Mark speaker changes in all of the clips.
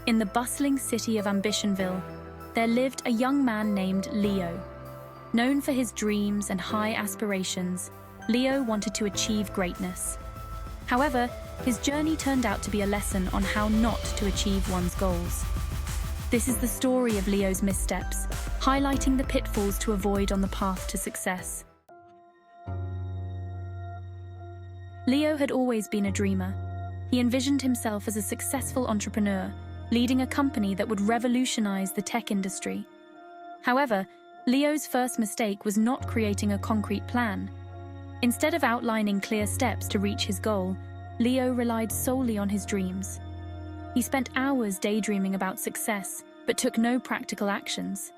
Speaker 1: In the bustling city of Ambitionville, there lived a young man named Leo. Known for his dreams and high aspirations, Leo wanted to achieve greatness. However, his journey turned out to be a lesson on how not to achieve one's goals. This is the story of Leo's missteps, highlighting the pitfalls to avoid on the path to success. Leo had always been a dreamer. He envisioned himself as a successful entrepreneur, leading a company that would revolutionize the tech industry. However, Leo's first mistake was not creating a concrete plan. Instead of outlining clear steps to reach his goal, Leo relied solely on his dreams. He spent hours daydreaming about success, but took no practical actions.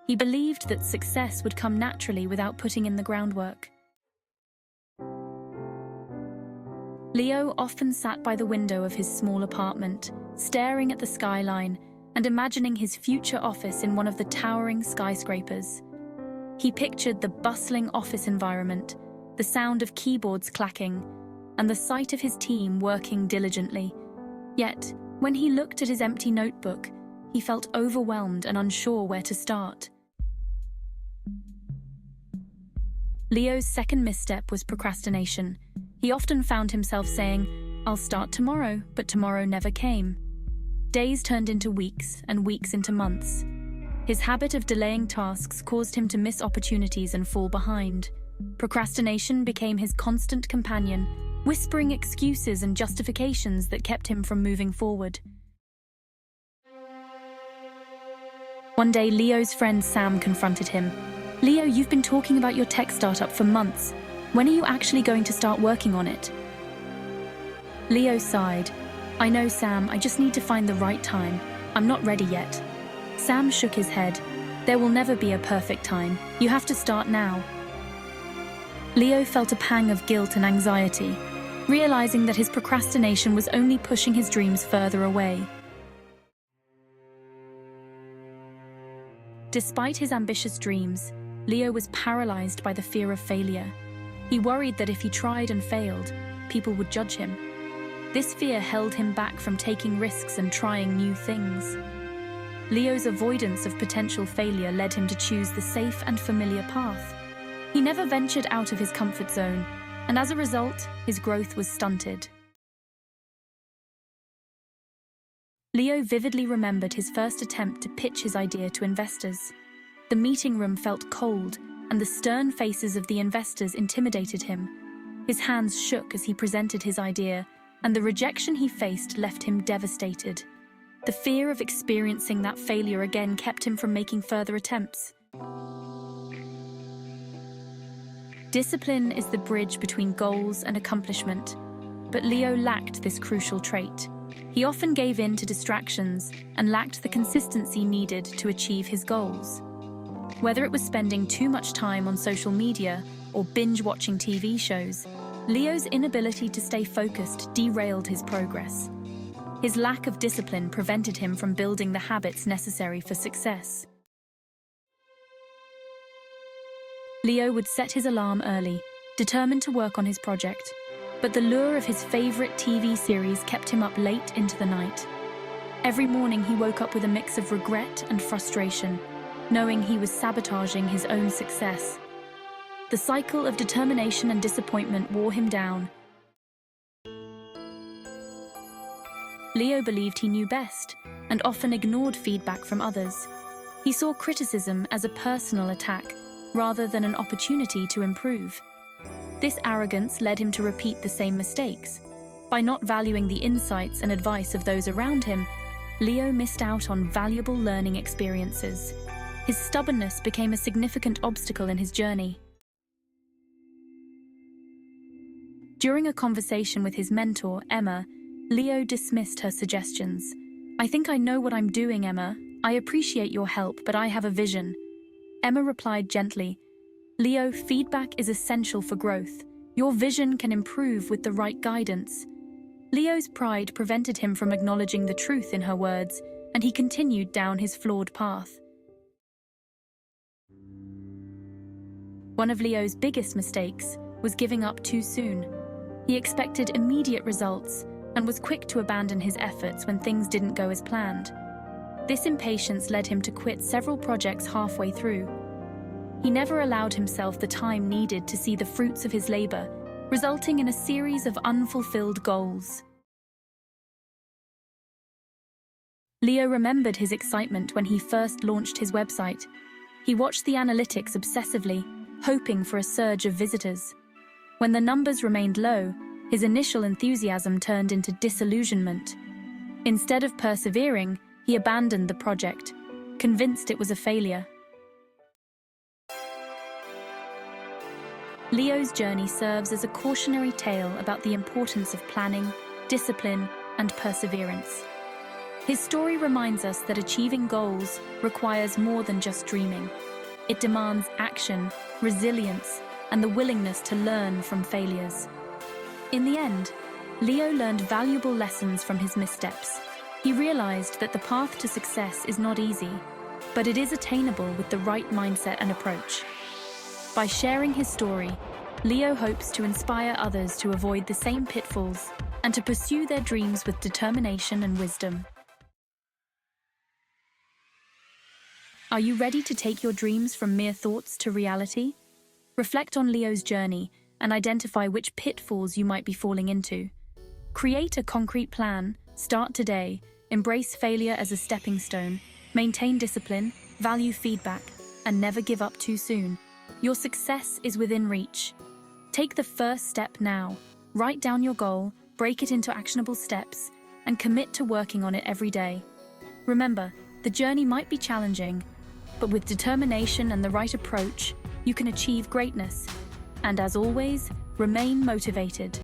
Speaker 1: He believed that success would come naturally without putting in the groundwork. Leo often sat by the window of his small apartment, staring at the skyline and imagining his future office in one of the towering skyscrapers. He pictured the bustling office environment, the sound of keyboards clacking, and the sight of his team working diligently. Yet, when he looked at his empty notebook, he felt overwhelmed and unsure where to start. Leo's second misstep was procrastination. He often found himself saying, "I'll start tomorrow," but tomorrow never came. Days turned into weeks, and weeks into months. His habit of delaying tasks caused him to miss opportunities and fall behind. Procrastination became his constant companion, whispering excuses and justifications that kept him from moving forward. One day, Leo's friend Sam confronted him. "Leo, you've been talking about your tech startup for months. When are you actually going to start working on it?" Leo sighed. "I know, Sam, I just need to find the right time. I'm not ready yet." Sam shook his head. "There will never be a perfect time. You have to start now." Leo felt a pang of guilt and anxiety, realizing that his procrastination was only pushing his dreams further away. Despite his ambitious dreams, Leo was paralyzed by the fear of failure. He worried that if he tried and failed, people would judge him. This fear held him back from taking risks and trying new things. Leo's avoidance of potential failure led him to choose the safe and familiar path. He never ventured out of his comfort zone, and as a result, his growth was stunted. Leo vividly remembered his first attempt to pitch his idea to investors. The meeting room felt cold, and the stern faces of the investors intimidated him. His hands shook as he presented his idea, and the rejection he faced left him devastated. The fear of experiencing that failure again kept him from making further attempts. Discipline is the bridge between goals and accomplishment, but Leo lacked this crucial trait. He often gave in to distractions and lacked the consistency needed to achieve his goals. Whether it was spending too much time on social media or binge-watching TV shows, Leo's inability to stay focused derailed his progress. His lack of discipline prevented him from building the habits necessary for success. Leo would set his alarm early, determined to work on his project, but the lure of his favorite TV series kept him up late into the night. Every morning he woke up with a mix of regret and frustration, knowing he was sabotaging his own success. The cycle of determination and disappointment wore him down. Leo believed he knew best and often ignored feedback from others. He saw criticism as a personal attack rather than an opportunity to improve. This arrogance led him to repeat the same mistakes. By not valuing the insights and advice of those around him, Leo missed out on valuable learning experiences. His stubbornness became a significant obstacle in his journey. During a conversation with his mentor, Emma, Leo dismissed her suggestions. "I think I know what I'm doing, Emma. I appreciate your help, but I have a vision." Emma replied gently, "Leo, feedback is essential for growth. Your vision can improve with the right guidance." Leo's pride prevented him from acknowledging the truth in her words, and he continued down his flawed path. One of Leo's biggest mistakes was giving up too soon. He expected immediate results, and was quick to abandon his efforts when things didn't go as planned. This impatience led him to quit several projects halfway through. He never allowed himself the time needed to see the fruits of his labor, resulting in a series of unfulfilled goals. Leo remembered his excitement when he first launched his website. He watched the analytics obsessively, hoping for a surge of visitors. When the numbers remained low, his initial enthusiasm turned into disillusionment. Instead of persevering, he abandoned the project, convinced it was a failure. Leo's journey serves as a cautionary tale about the importance of planning, discipline, and perseverance. His story reminds us that achieving goals requires more than just dreaming. It demands action, resilience, and the willingness to learn from failures. In the end, Leo learned valuable lessons from his missteps. He realized that the path to success is not easy, but it is attainable with the right mindset and approach. By sharing his story, Leo hopes to inspire others to avoid the same pitfalls and to pursue their dreams with determination and wisdom. Are you ready to take your dreams from mere thoughts to reality? Reflect on Leo's journey and identify which pitfalls you might be falling into. Create a concrete plan, start today, embrace failure as a stepping stone, maintain discipline, value feedback, and never give up too soon. Your success is within reach. Take the first step now. Write down your goal, break it into actionable steps, and commit to working on it every day. Remember, the journey might be challenging, but with determination and the right approach, you can achieve greatness. And as always, remain motivated.